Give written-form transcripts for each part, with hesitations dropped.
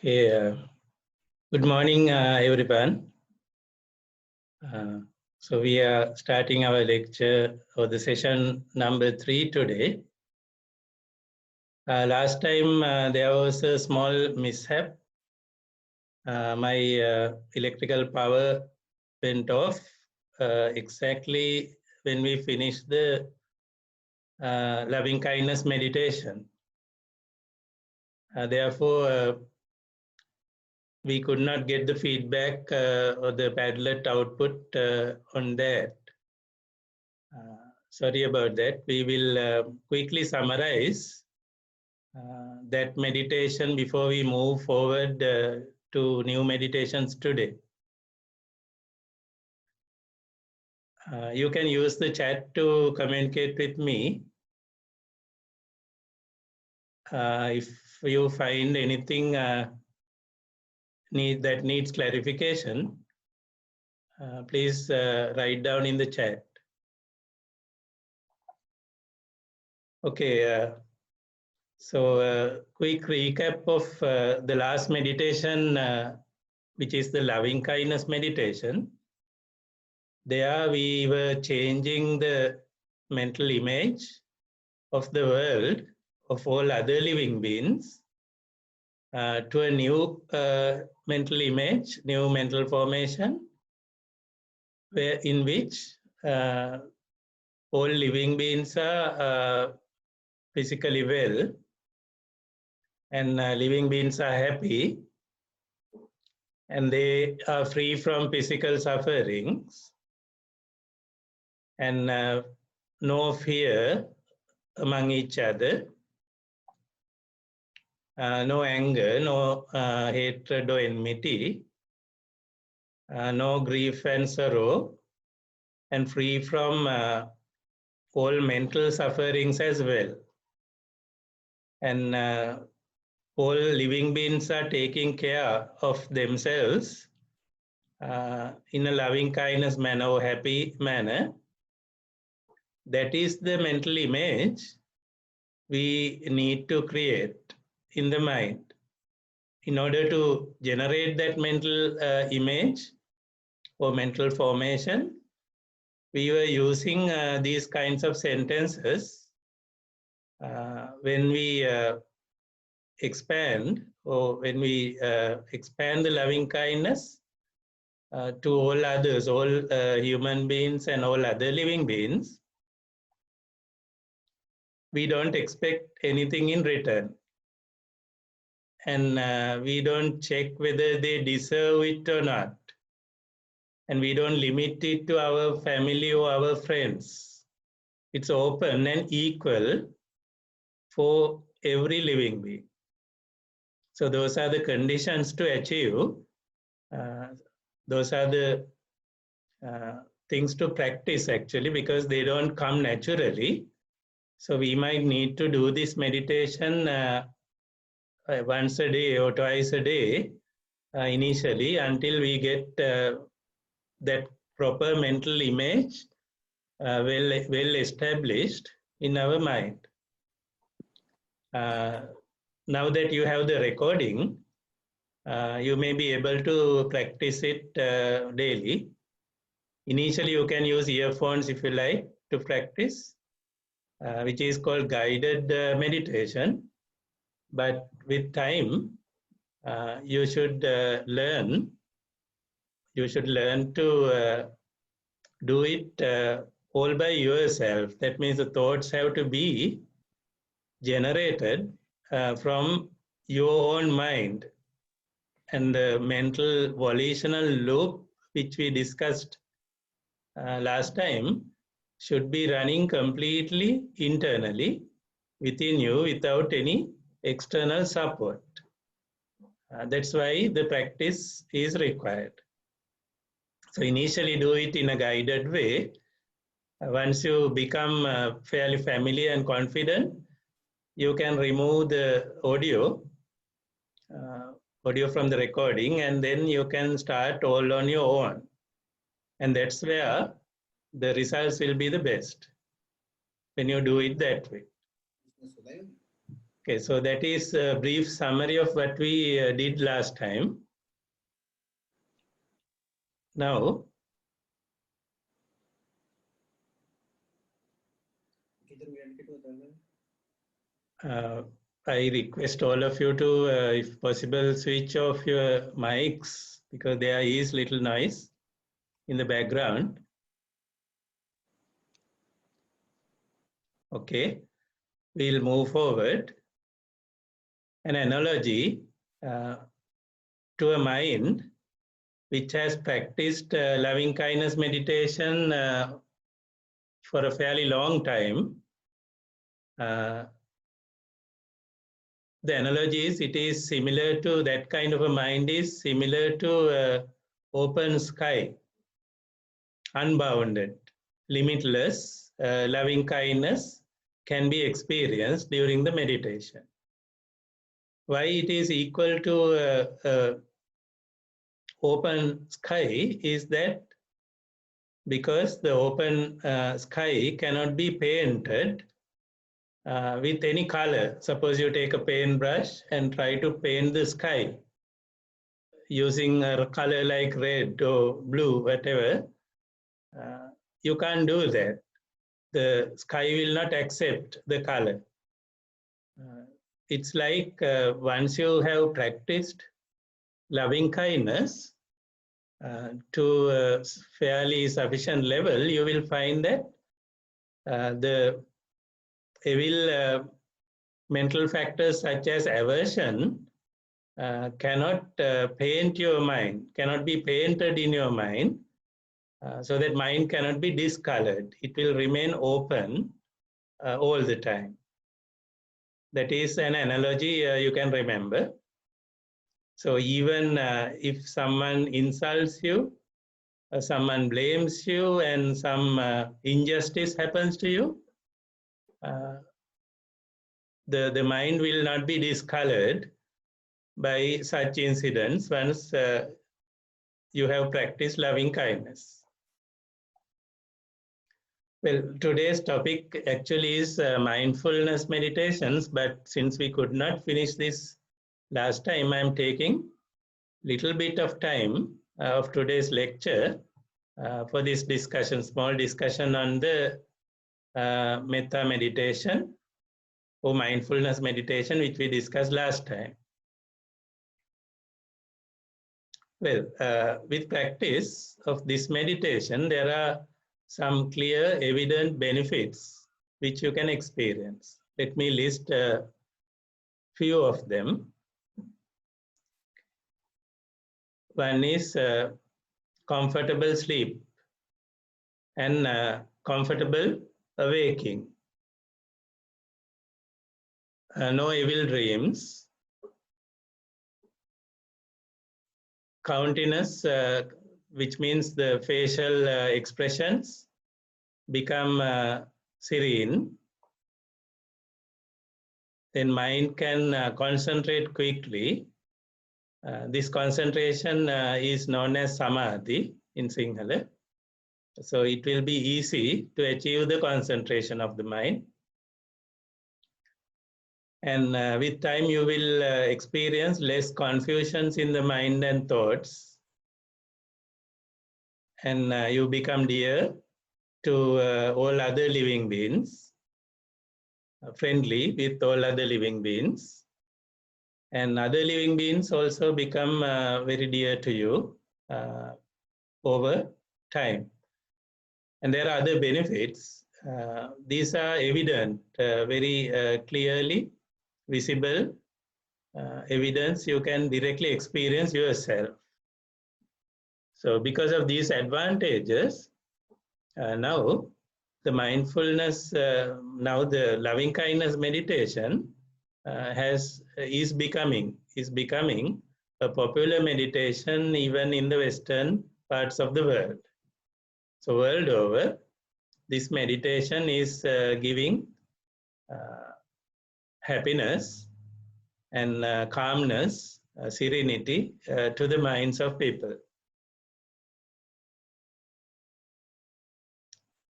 Okay, good morning, everyone. So we are starting our lecture or the session number 3 today. Last time there was a small mishap. My electrical power went off exactly when we finished the loving kindness meditation. Therefore, we could not get the feedback or the Padlet output on that. Sorry about that. We will quickly summarize that meditation before we move forward to new meditations today. You can use the chat to communicate with me. If you find anything that needs clarification, please write down in the chat. Okay, so quick recap of the last meditation, which is the loving kindness meditation. There we were changing the mental image of the world, of all other living beings, to a new mental image, new mental formation, in which all living beings are physically well, and living beings are happy, and they are free from physical sufferings, and no fear among each other, no anger, no hatred or enmity, no grief and sorrow, and free from all mental sufferings as well. And all living beings are taking care of themselves in a loving kindness manner or happy manner. That is the mental image we need to create in the mind. In order to generate that mental image or mental formation, we were using these kinds of sentences when we expand, or when we expand the loving kindness to all others, all human beings and all other living beings. We don't expect anything in return. And we don't check whether they deserve it or not. And we don't limit it to our family or our friends. It's open and equal for every living being. So those are the conditions to achieve. Those are the things to practice actually, because they don't come naturally. So we might need to do this meditation once a day or twice a day initially, until we get that proper mental image well established in our mind. Now that you have the recording, you may be able to practice it daily. Initially, you can use earphones if you like to practice, which is called guided meditation. But with time, you should learn. You should learn to do it all by yourself. That means the thoughts have to be generated from your own mind. And the mental volitional loop, which we discussed last time, should be running completely internally within you without any external support. That's why the practice is required. So initially do it in a guided way. Once you become fairly familiar and confident, you can remove the audio from the recording, and then you can start all on your own. And that's where the results will be the best, when you do it that way. Okay, so that is a brief summary of what we did last time. Now, I request all of you to, if possible, switch off your mics because there is little noise in the background. Okay, we'll move forward. An analogy to a mind which has practiced loving kindness meditation for a fairly long time. The analogy is it is similar to that kind of a mind is similar to open sky, unbounded, limitless, loving kindness can be experienced during the meditation. Why it is equal to open sky is that because the open sky cannot be painted with any color. Suppose you take a paintbrush and try to paint the sky using a color like red or blue, whatever. You can't do that. The sky will not accept the color. It's like once you have practiced loving kindness to a fairly sufficient level, you will find that the evil mental factors such as aversion cannot paint your mind, cannot be painted in your mind, so that mind cannot be discolored. It will remain open all the time. That is an analogy you can remember. So even if someone insults you, someone blames you, and some injustice happens to you, the mind will not be discolored by such incidents once you have practiced loving kindness. Well, today's topic actually is mindfulness meditations, but since we could not finish this last time, I'm taking little bit of time of today's lecture for this discussion, small discussion on the metta meditation or mindfulness meditation, which we discussed last time. Well, with practice of this meditation, there are some clear, evident benefits which you can experience. Let me list a few of them. One is comfortable sleep and comfortable awaking. No evil dreams. Countenance, which means the facial expressions, become serene. Then mind can concentrate quickly. This concentration is known as samadhi in Sinhala. So it will be easy to achieve the concentration of the mind. And with time, you will experience less confusions in the mind and thoughts. And you become dear to all other living beings, friendly with all other living beings. And other living beings also become very dear to you over time. And there are other benefits. These are evident, very clearly visible evidence you can directly experience yourself. So because of these advantages, now the mindfulness, now the loving kindness meditation is becoming a popular meditation even in the Western parts of the world. So world over, this meditation is giving happiness and calmness, serenity to the minds of people.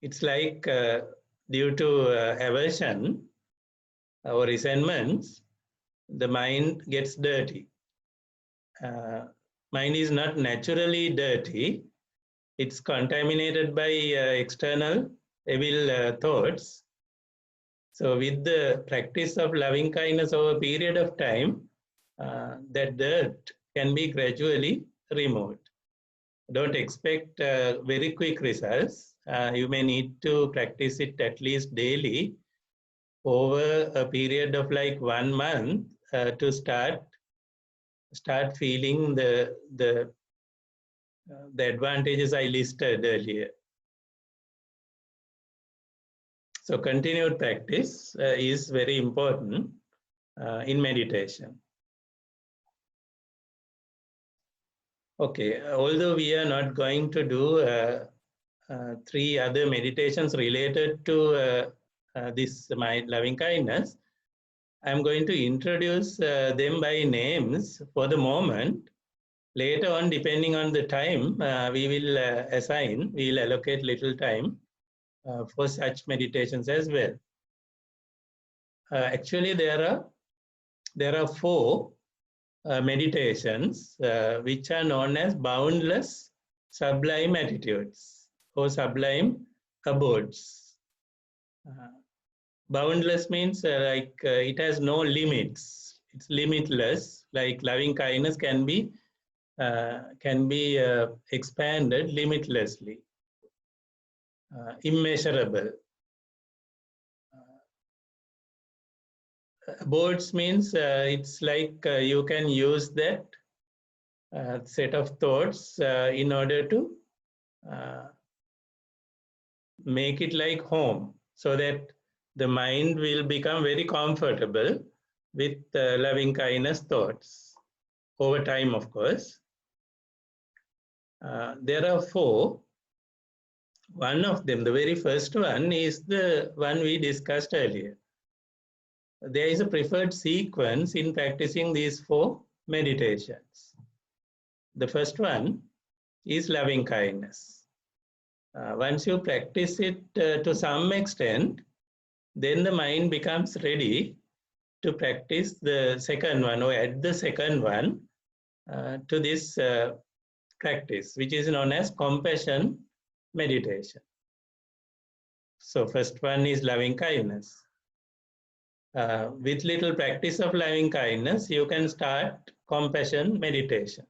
It's like due to aversion, or resentments, the mind gets dirty. Mind is not naturally dirty. It's contaminated by external evil thoughts. So with the practice of loving kindness over a period of time, that dirt can be gradually removed. Don't expect very quick results. You may need to practice it at least daily over a period of like 1 month to start feeling the advantages I listed earlier. So continued practice is very important in meditation. Okay, although we are not going to do 3 other meditations related to this my loving kindness, I'm going to introduce them by names for the moment. Later on, depending on the time, we will allocate little time for such meditations as well. Actually, there are 4 meditations which are known as boundless sublime attitudes or sublime abodes. Boundless means it has no limits. It's limitless. Like loving kindness can be expanded limitlessly, immeasurable. Abodes means it's like you can use that set of thoughts in order to make it like home, so that the mind will become very comfortable with loving kindness thoughts over time, of course. There are 4. One of them, the very first one, is the one we discussed earlier. There is a preferred sequence in practicing these 4 meditations. The first one is loving kindness. Once you practice it to some extent, then the mind becomes ready to practice the second one, or add the second one to this practice, which is known as compassion meditation. So first one is loving kindness. With little practice of loving kindness, you can start compassion meditation.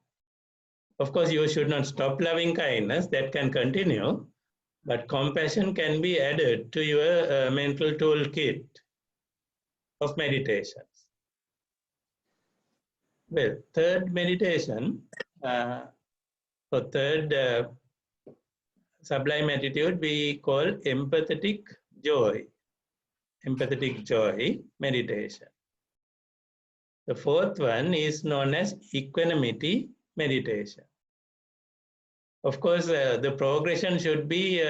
Of course, you should not stop loving kindness, that can continue, but compassion can be added to your mental toolkit of meditations. Well, third meditation, or third sublime attitude, we call empathetic joy meditation. The fourth one is known as equanimity meditation. Of course, the progression should be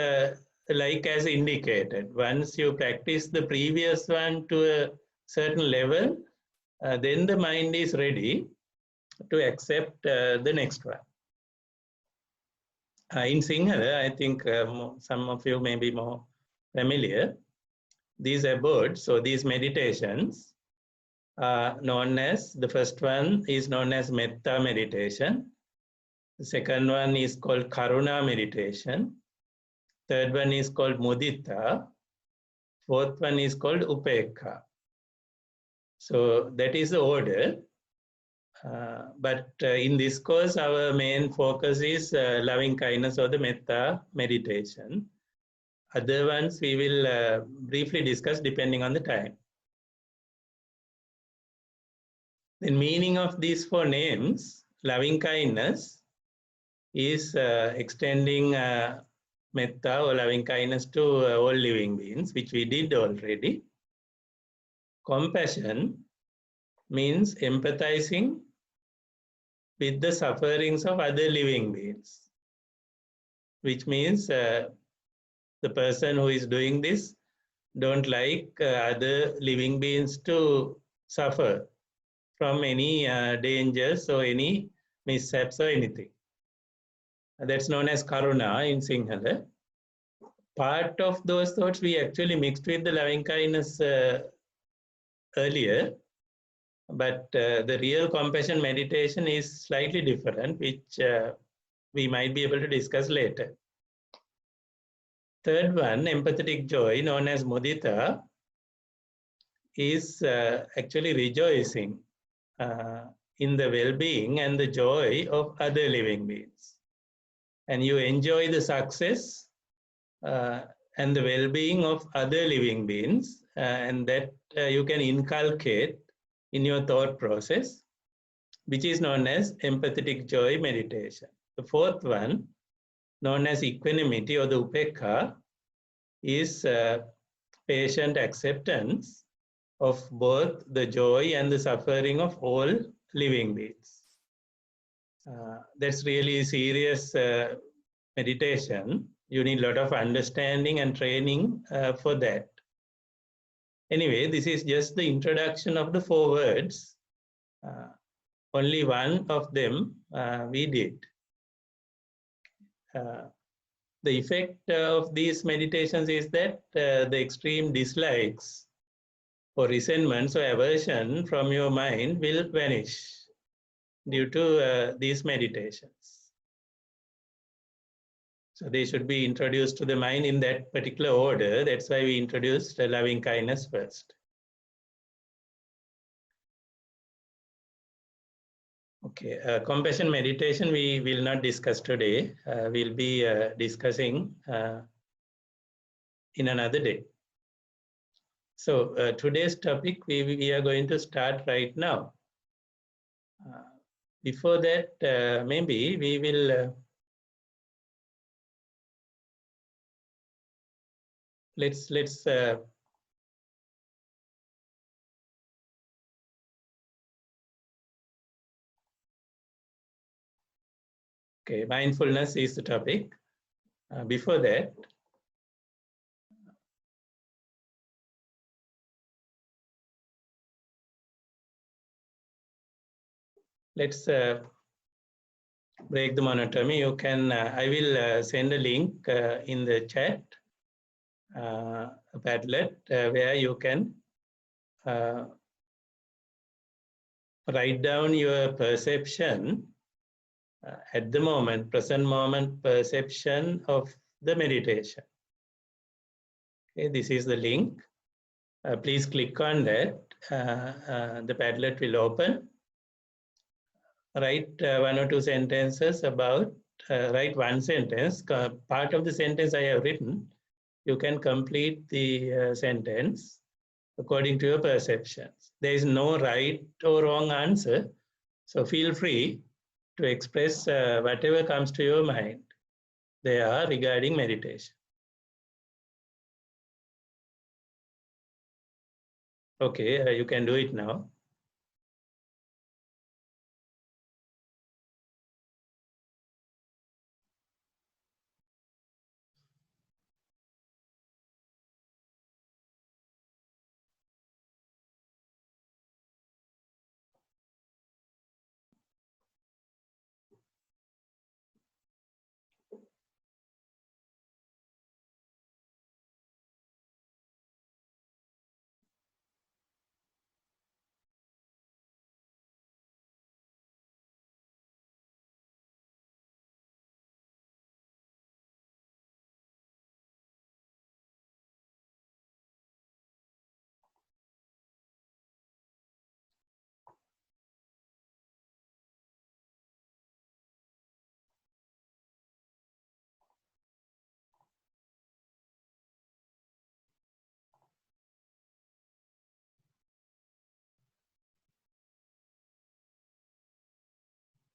like as indicated. Once you practice the previous one to a certain level, then the mind is ready to accept the next one. In Sinhala, I think some of you may be more familiar. These abodes, so these meditations, are known as, the first one is known as metta meditation. The second one is called karuna meditation. Third one is called mudita. Fourth one is called upekha. So that is the order. But in this course, our main focus is loving kindness or the metta meditation. Other ones we will briefly discuss depending on the time. The meaning of these 4 names, loving kindness, is extending metta or loving kindness to all living beings, which we did already. Compassion means empathizing with the sufferings of other living beings, which means the person who is doing this don't like other living beings to suffer from any dangers or any mishaps or anything. That's known as karuna in Sinhala. Part of those thoughts we actually mixed with the loving kindness earlier, but the real compassion meditation is slightly different, which we might be able to discuss later. Third one, empathetic joy, known as mudita, is actually rejoicing in the well-being and the joy of other living beings. And you enjoy the success and the well-being of other living beings, and that you can inculcate in your thought process, which is known as empathetic joy meditation. The fourth one, known as equanimity or the upekha, is patient acceptance of both the joy and the suffering of all living beings. That's really serious meditation. You need a lot of understanding and training for that. Anyway, this is just the introduction of the 4 words. Only one of them we did. The effect of these meditations is that the extreme dislikes or resentments or aversion from your mind will vanish due to these meditations. So they should be introduced to the mind in that particular order. That's why we introduced loving kindness first. Okay, compassion meditation we will not discuss today. We'll be discussing in another day. So today's topic we are going to start right now. Before that, maybe we will let's okay, mindfulness is the topic. Before that, let's break the monotony. You can, I will send a link in the chat, a Padlet, where you can write down your perception at the moment, present moment perception of the meditation. Okay, this is the link. Please click on that. The Padlet will open. Write 1 or 2 sentences about, write one sentence. Part of the sentence I have written, you can complete the sentence according to your perceptions. There is no right or wrong answer. So feel free to express whatever comes to your mind. They are regarding meditation. Okay, you can do it now.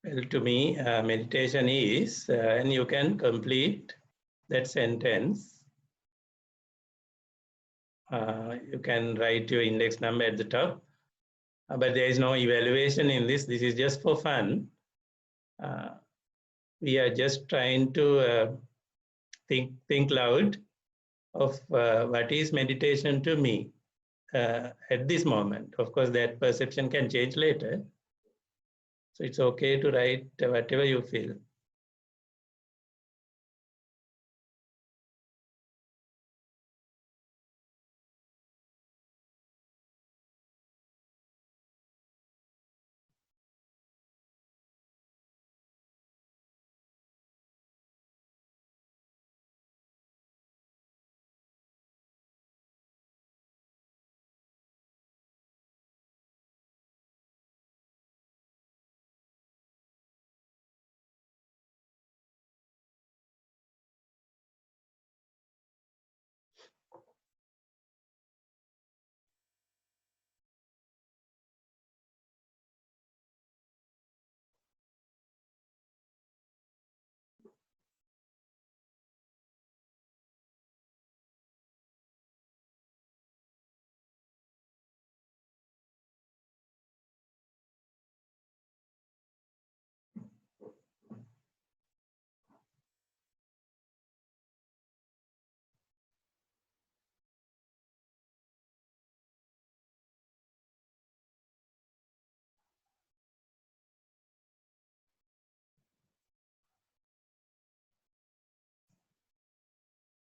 Well, to me, meditation is, and you can complete that sentence. You can write your index number at the top, but there is no evaluation in this. This is just for fun. We are just trying to think loud of what is meditation to me at this moment. Of course, that perception can change later. So it's okay to write whatever you feel.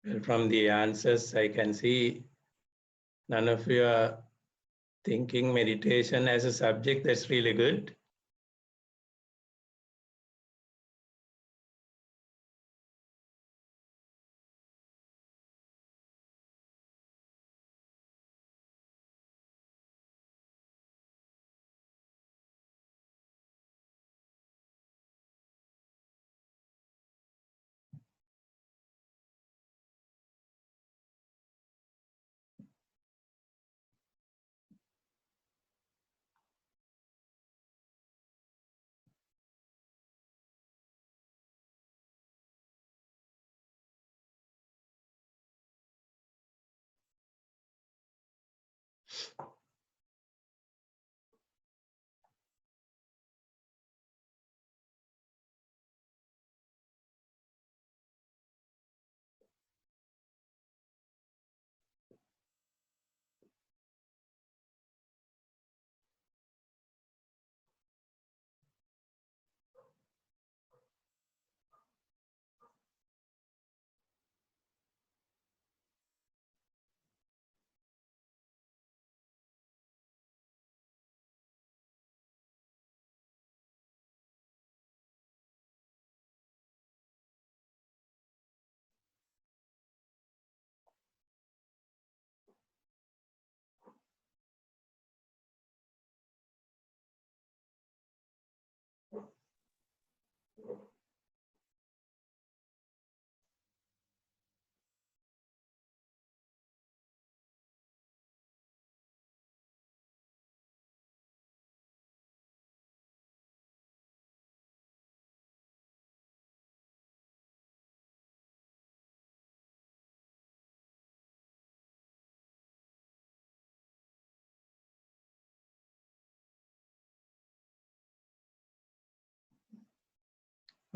Well, from the answers, I can see none of you are thinking meditation as a subject. That's really good.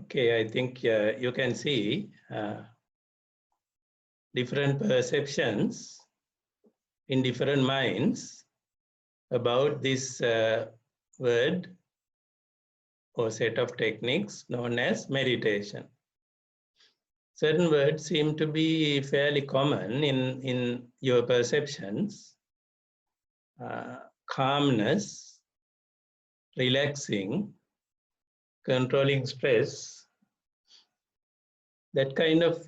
Okay, I think you can see different perceptions in different minds about this word or set of techniques known as meditation. Certain words seem to be fairly common in your perceptions. Calmness, relaxing, controlling stress, that kind of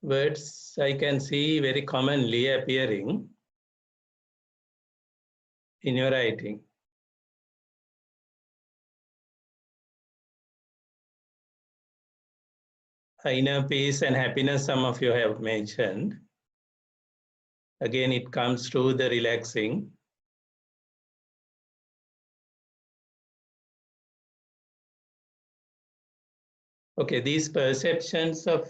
words I can see very commonly appearing in your writing. Inner peace and happiness, some of you have mentioned. Again, it comes through the relaxing. Okay, these perceptions of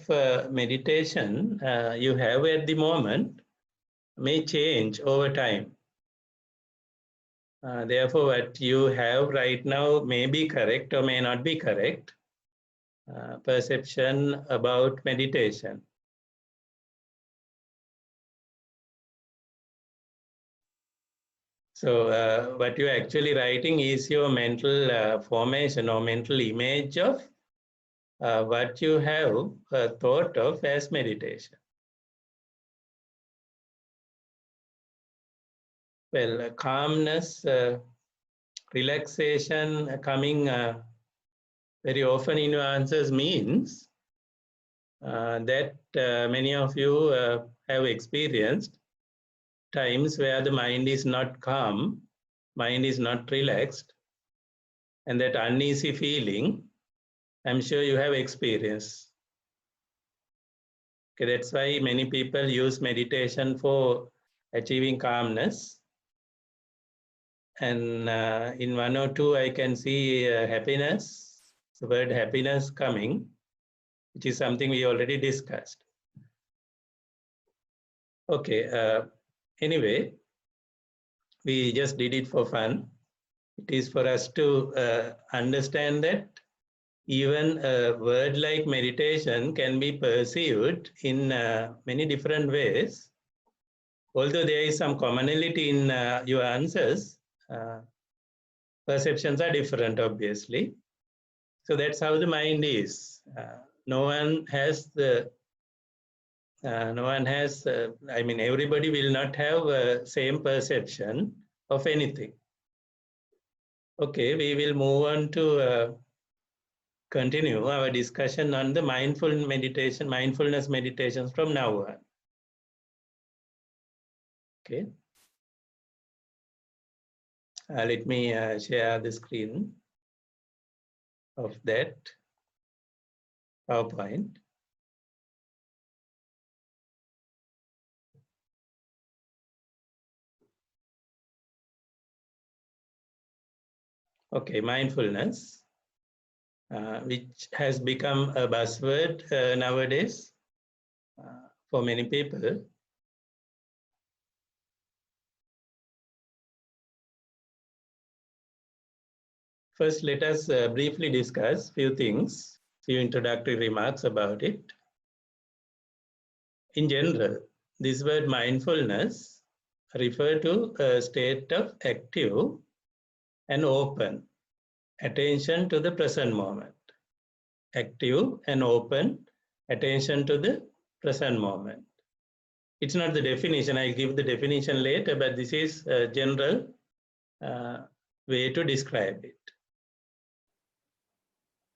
meditation you have at the moment may change over time. Therefore, what you have right now may be correct or may not be correct. Perception about meditation. So what you're actually writing is your mental formation or mental image of what you have thought of as meditation. Well, calmness, relaxation coming very often in your answers means that many of you have experienced times where the mind is not calm, mind is not relaxed, and that uneasy feeling, I'm sure you have experienced. Okay, that's why many people use meditation for achieving calmness. And in one or two, I can see happiness, the word happiness coming, which is something we already discussed. Okay, anyway, we just did it for fun. It is for us to understand that even a word like meditation can be perceived in many different ways. Although there is some commonality in your answers, perceptions are different, obviously. So that's how the mind is. no one has the no one has, I mean, everybody will not have same perception of anything. Okay, we will move on to continue our discussion on the mindfulness meditations from now on. Okay. Let me share the screen of that PowerPoint. Okay, mindfulness, which has become a buzzword nowadays for many people. First, let us briefly discuss few things, few introductory remarks about it. In general, this word mindfulness refers to a state of active and open attention to the present moment. Active and open attention to the present moment. It's not the definition, I'll give the definition later, but this is a general way to describe it.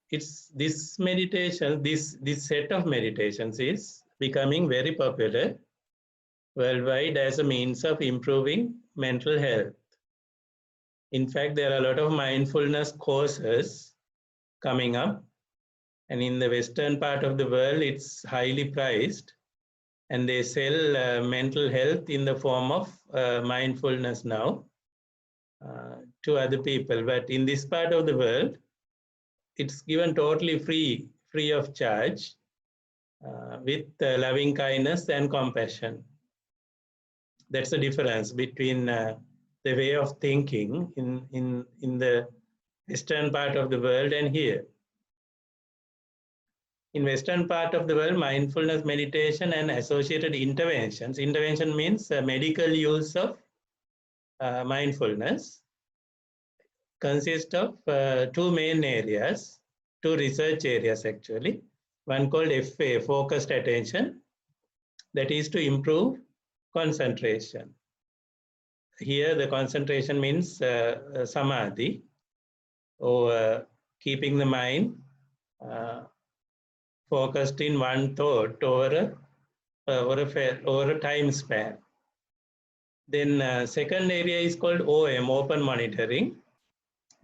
It's this meditation, this set of meditations is becoming very popular worldwide as a means of improving mental health. In fact, there are a lot of mindfulness courses coming up, and in the Western part of the world, it's highly priced, and they sell mental health in the form of mindfulness now to other people. But in this part of the world, it's given totally free of charge with loving kindness and compassion. That's the difference between the way of thinking in the Western part of the world and here. In Western part of the world, mindfulness meditation and associated interventions. Intervention means medical use of mindfulness consist of two main areas, two research areas actually. One called FA, focused attention, that is to improve concentration. Here the concentration means samadhi, or keeping the mind focused in one thought over a time span. Then second area is called OM, open monitoring,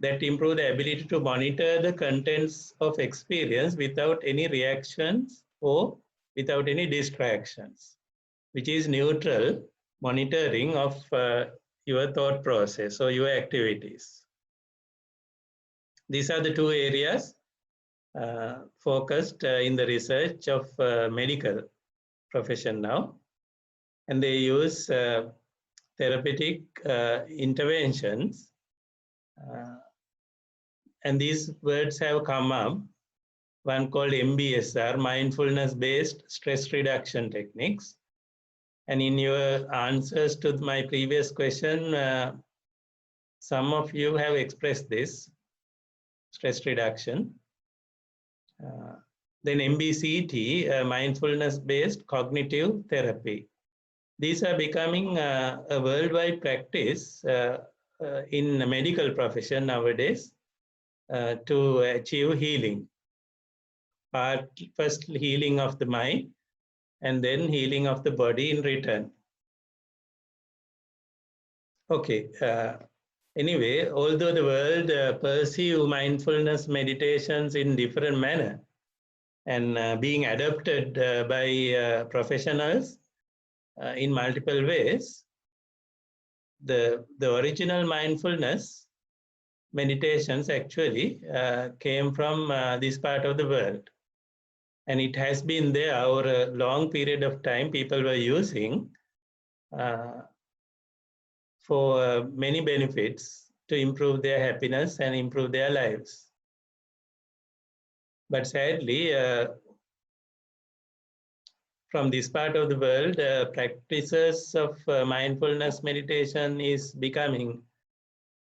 that improve the ability to monitor the contents of experience without any reactions or without any distractions, which is neutral monitoring of your thought process or your activities. These are the two areas focused in the research of medical profession now, and they use therapeutic interventions, and these words have come up. One called MBSR, mindfulness-based stress reduction techniques. And in your answers to my previous question, some of you have expressed this stress reduction. Then MBCT, mindfulness-based cognitive therapy. These are becoming a worldwide practice in the medical profession nowadays to achieve healing. First healing of the mind, and then healing of the body in return. Okay. Anyway, although the world perceive mindfulness meditations in different manner and being adopted by professionals in multiple ways, the original mindfulness meditations actually came from this part of the world. And it has been there over a long period of time. People were using for many benefits to improve their happiness and improve their lives. But sadly, from this part of the world, practices of mindfulness meditation is becoming,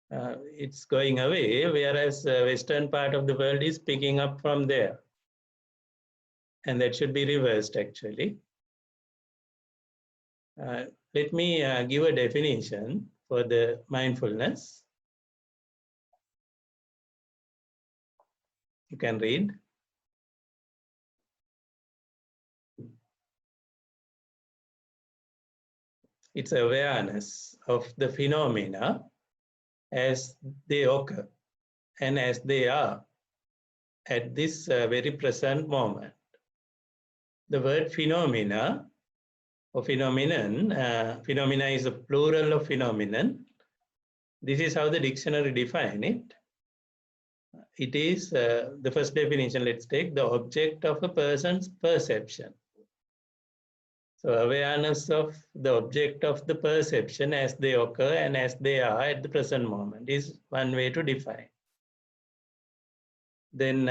it's going away, whereas Western part of the world is picking up from there. and that should be reversed actually. Let me give a definition for the mindfulness. You can read. It's awareness of the phenomena as they occur and as they are at this very present moment. The word phenomena or phenomenon, phenomena is a plural of phenomenon. This is how the dictionary defines it. It is the first definition, let's take the object of a person's perception. So awareness of the object of the perception as they occur and as they are at the present moment is one way to define. Then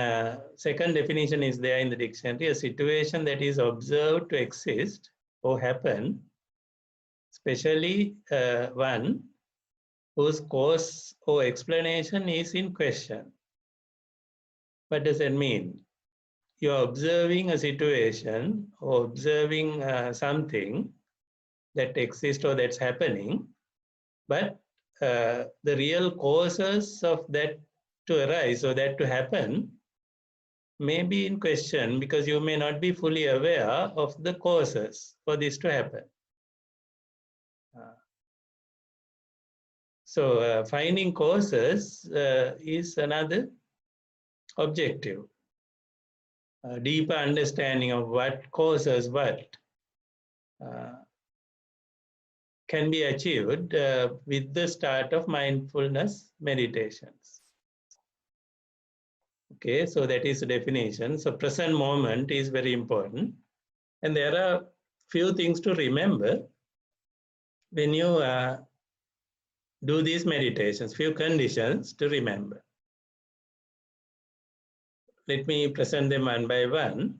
second definition is there in the dictionary, a situation that is observed to exist or happen, especially one whose cause or explanation is in question. What does that mean? You're observing a situation or observing something that exists or that's happening, but the real causes of that to arise or that to happen may be in question because you may not be fully aware of the causes for this to happen. So finding causes is another objective. A deeper understanding of what causes what can be achieved with the start of mindfulness meditations. Okay, so that is the definition. So present moment is very important. And there are few things to remember when you do these meditations, few conditions to remember. Let me present them one by one.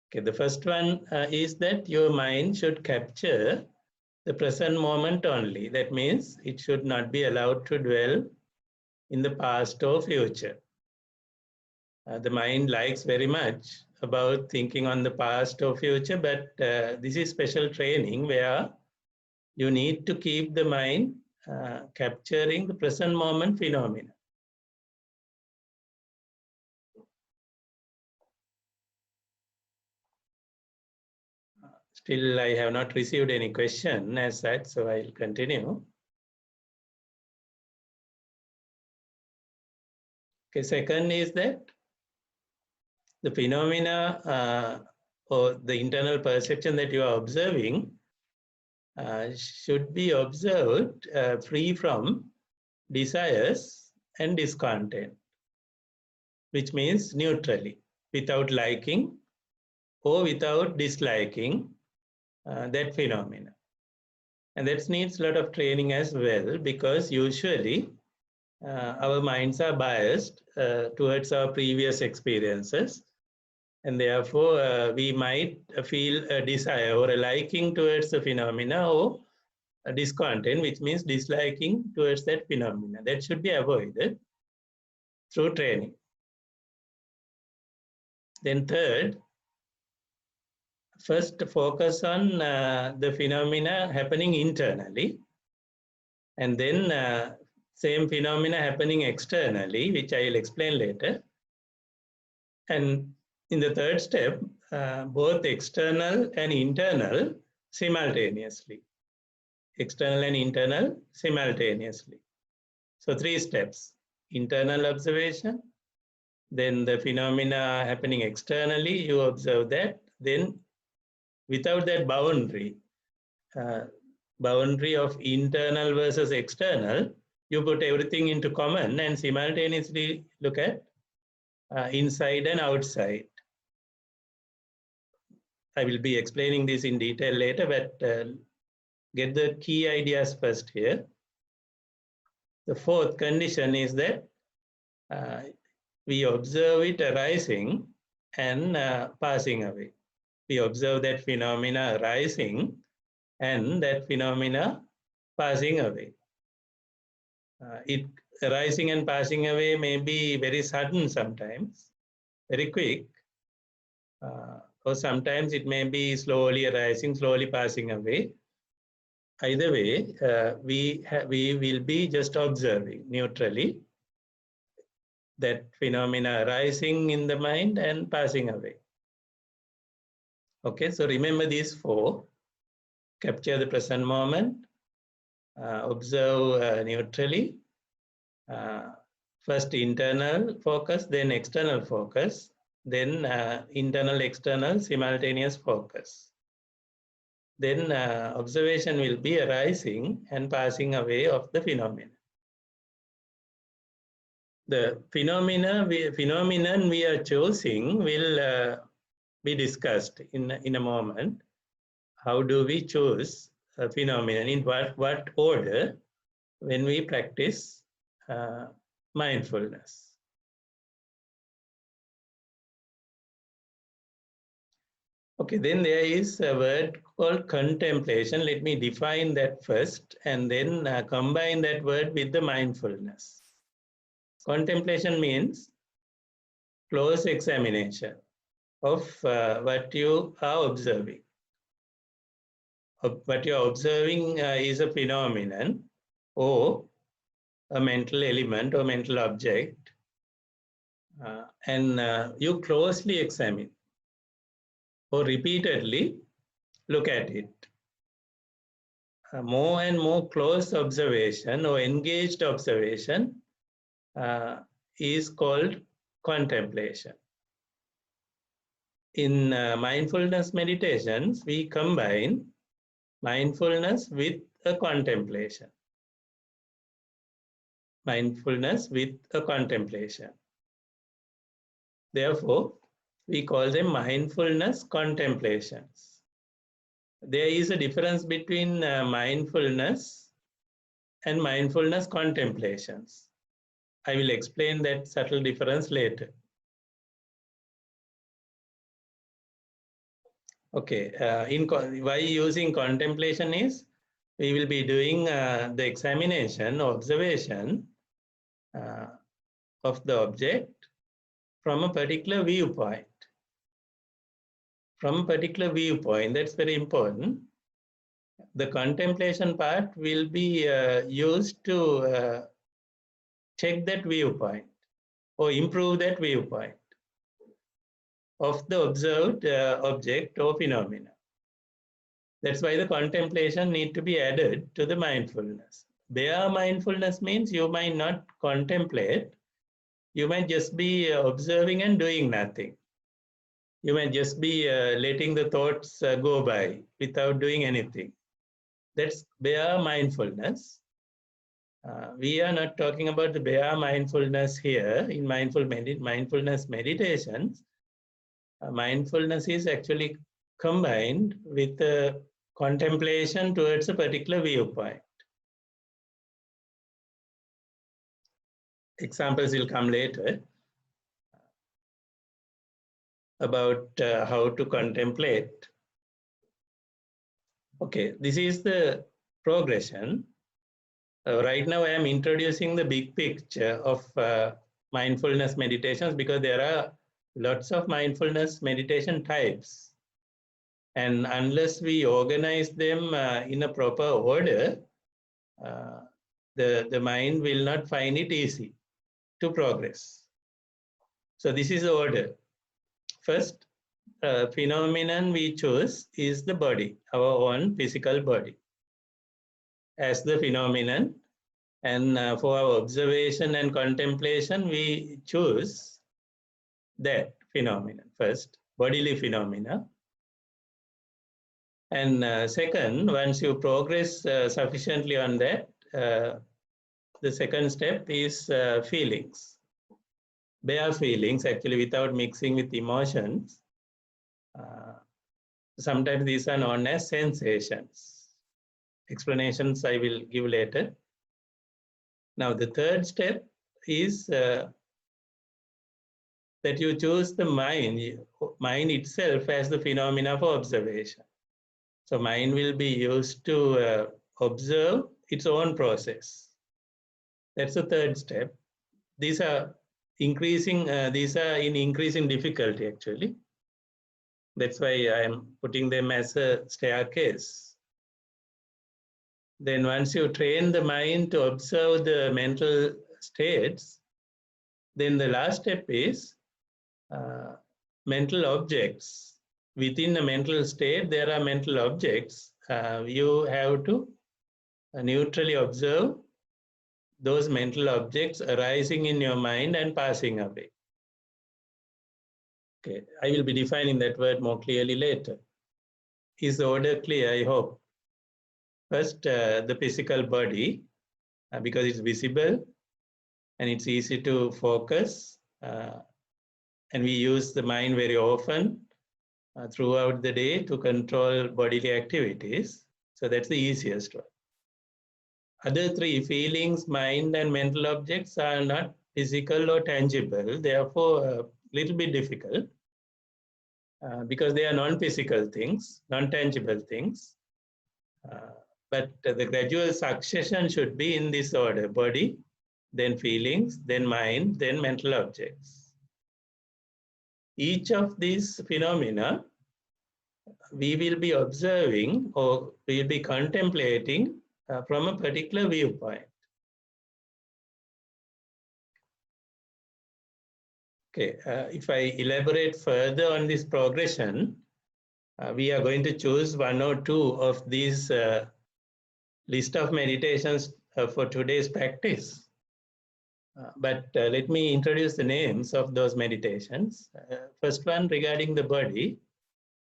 Okay, the first one is that your mind should capture the present moment only. That means it should not be allowed to dwell in the past or future. The mind likes very much about thinking on the past or future, but this is special training where you need to keep the mind capturing the present moment phenomena. Still, I have not received any question as such, so I'll continue. Okay, second is that the phenomena or the internal perception that you are observing should be observed free from desires and discontent, which means neutrally, without liking or without disliking that phenomena. And that needs a lot of training as well, because usually our minds are biased towards our previous experiences. And therefore, we might feel a desire or a liking towards the phenomena or a discontent, which means disliking towards that phenomena. That should be avoided through training. Then third, first focus on the phenomena happening internally, and then same phenomena happening externally, which I will explain later. And in the third step, both external and internal simultaneously. External and internal simultaneously. So 3 steps: internal observation, then the phenomena happening externally, you observe that, then without that boundary of internal versus external, you put everything into common and simultaneously look at inside and outside. I will be explaining this in detail later, but get the key ideas first here. The fourth condition is that we observe it arising and passing away. We observe that phenomena arising and that phenomena passing away. It arising and passing away may be very sudden sometimes, very quick, or sometimes it may be slowly arising, slowly passing away. Either way, we will be just observing neutrally that phenomena arising in the mind and passing away. Okay, so remember these four: capture the present moment, observe neutrally, first internal focus, then external focus, then internal, external, simultaneous focus. Then observation will be arising and passing away of the phenomena. The phenomenon we are choosing will be discussed in a moment. How do we choose a phenomenon, in what order, when we practice mindfulness? Okay, then there is a word called contemplation. Let me define that first and then combine that word with the mindfulness. Contemplation means close examination of what you are observing. What you are observing is a phenomenon or a mental element or mental object, and you closely examine or repeatedly look at it. More and more close observation or engaged observation is called contemplation. In mindfulness meditations, we combine mindfulness with a contemplation. Mindfulness with a contemplation. Therefore, we call them mindfulness contemplations. There is a difference between mindfulness and mindfulness contemplations. I will explain that subtle difference later. Okay, why using contemplation is, we will be doing the examination, observation of the object from a particular viewpoint. From a particular viewpoint, that's very important. The contemplation part will be used to check that viewpoint or improve that viewpoint of the observed object or phenomena. That's why the contemplation need to be added to the mindfulness. Bare mindfulness means you might not contemplate, you might just be observing and doing nothing. You might just be letting the thoughts go by without doing anything. That's bare mindfulness. We are not talking about the bare mindfulness here in mindfulness meditations. Mindfulness is actually combined with contemplation towards a particular viewpoint. Examples will come later about how to contemplate. Okay, this is the progression. Right now I am introducing the big picture of mindfulness meditations, because there are lots of mindfulness meditation types. And unless we organize them in a proper order, the mind will not find it easy to progress. So this is the order. First phenomenon we choose is the body, our own physical body, as the phenomenon. And for our observation and contemplation, we choose that phenomenon first, bodily phenomena. And second, once you progress sufficiently on that, the second step is feelings. Bare feelings, actually, without mixing with emotions. Sometimes these are known as sensations. Explanations I will give later. Now, the third step is that you choose the mind itself as the phenomena for observation. So mind will be used to observe its own process. That's the third step. These are increasing, these are in increasing difficulty actually. That's why I am putting them as a staircase. Then once you train the mind to observe the mental states, then the last step is mental objects. Within a mental state, there are mental objects. You have to neutrally observe those mental objects arising in your mind and passing away. Okay, I will be defining that word more clearly later. Is the order clear? I hope. First, the physical body, because it's visible and it's easy to focus, and we use the mind very often throughout the day to control bodily activities. So that's the easiest one. Other three, feelings, mind, and mental objects, are not physical or tangible, therefore a little bit difficult because they are non-physical things, non-tangible things. But the gradual succession should be in this order: body, then feelings, then mind, then mental objects. Each of these phenomena we will be observing or we will be contemplating from a particular viewpoint. Okay, if I elaborate further on this progression, we are going to choose one or two of these list of meditations for today's practice. But let me introduce the names of those meditations. First one regarding the body.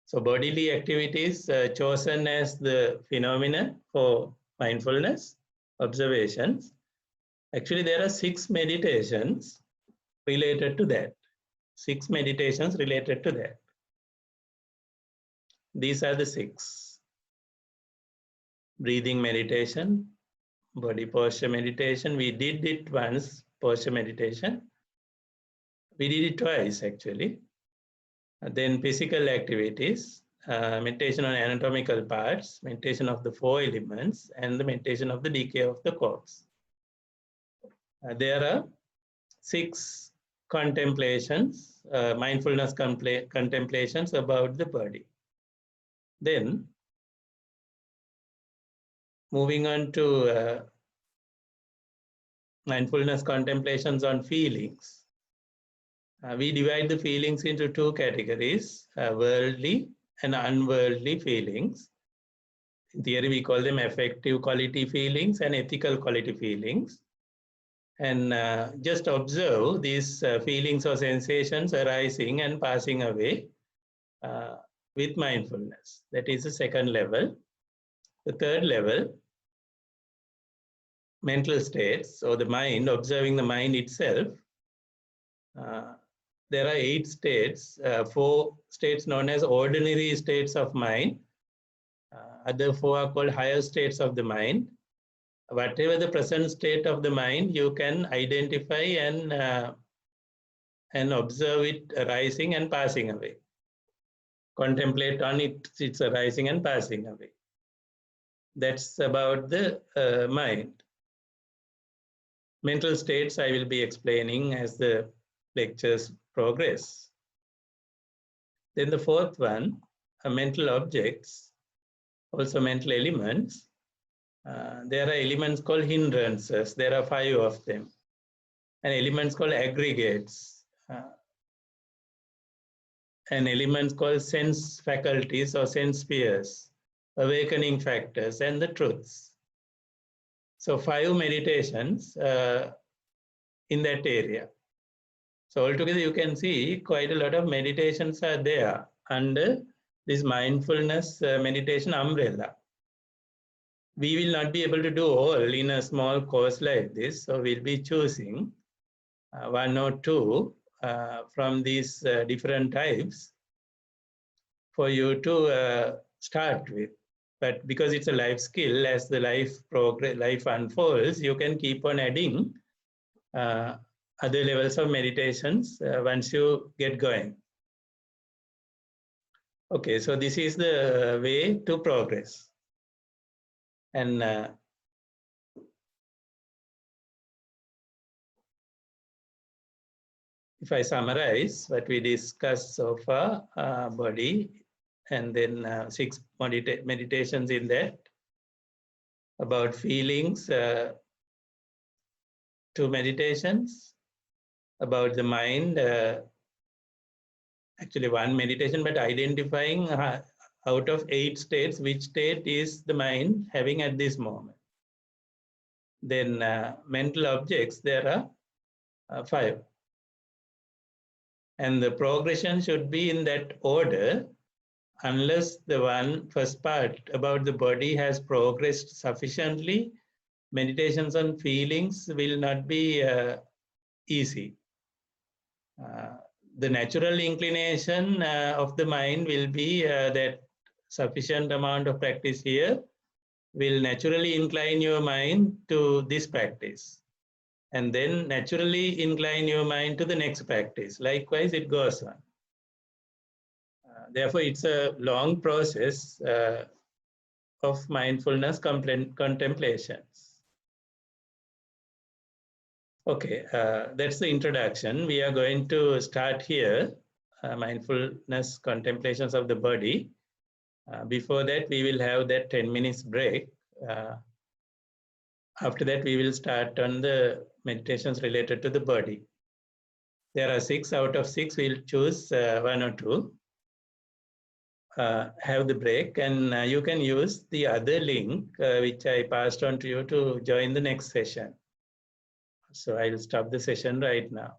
So bodily activities chosen as the phenomena for mindfulness observations. Actually, there are 6 meditations related to that. 6 meditations related to that. These are the 6. Breathing meditation, body posture meditation. We did it once, posture meditation. We did it twice actually. Then physical activities, meditation on anatomical parts, meditation of the 4 elements, and the meditation of the decay of the corpse. There are 6 contemplations, mindfulness contemplations about the body. Then, moving on to mindfulness contemplations on feelings. We divide the feelings into 2 categories, worldly and unworldly feelings. In theory, we call them affective quality feelings and ethical quality feelings. And just observe these feelings or sensations arising and passing away with mindfulness. That is the second level. The third level, mental states, or the mind, observing the mind itself. There are 8 states, 4 states known as ordinary states of mind. Other 4 are called higher states of the mind. Whatever the present state of the mind, you can identify and observe it arising and passing away. Contemplate on its arising and passing away. That's about the mind. Mental states I will be explaining as the lectures progress. Then the 4th one, mental objects, also mental elements. There are elements called hindrances. There are 5 of them. And elements called aggregates. And elements called sense faculties or sense spheres, awakening factors, and the truths. So 5 meditations in that area. So altogether you can see quite a lot of meditations are there under this mindfulness meditation umbrella. We will not be able to do all in a small course like this, so we'll be choosing 1 or 2 from these different types for you to start with. But because it's a life skill, as the life unfolds, you can keep on adding other levels of meditations once you get going. Okay, so this is the way to progress. And if I summarize what we discussed so far, body, and then 6 meditations in that, about feelings, 2 meditations, about the mind, actually 1 meditation, but identifying out of 8 states, which state is the mind having at this moment. Then mental objects, there are 5. And the progression should be in that order, unless the first part about the body has progressed sufficiently, meditations on feelings will not be easy. The natural inclination of the mind will be that sufficient amount of practice here will naturally incline your mind to this practice, and then naturally incline your mind to the next practice. Likewise, it goes on. Therefore, it's a long process of mindfulness contemplations. Okay, that's the introduction. We are going to start here, mindfulness contemplations of the body. Before that, we will have that 10 minutes break. After that, we will start on the meditations related to the body. There are 6 out of 6. We'll choose 1 or 2. Have the break, and you can use the other link which I passed on to you to join the next session. So I'll stop the session right now.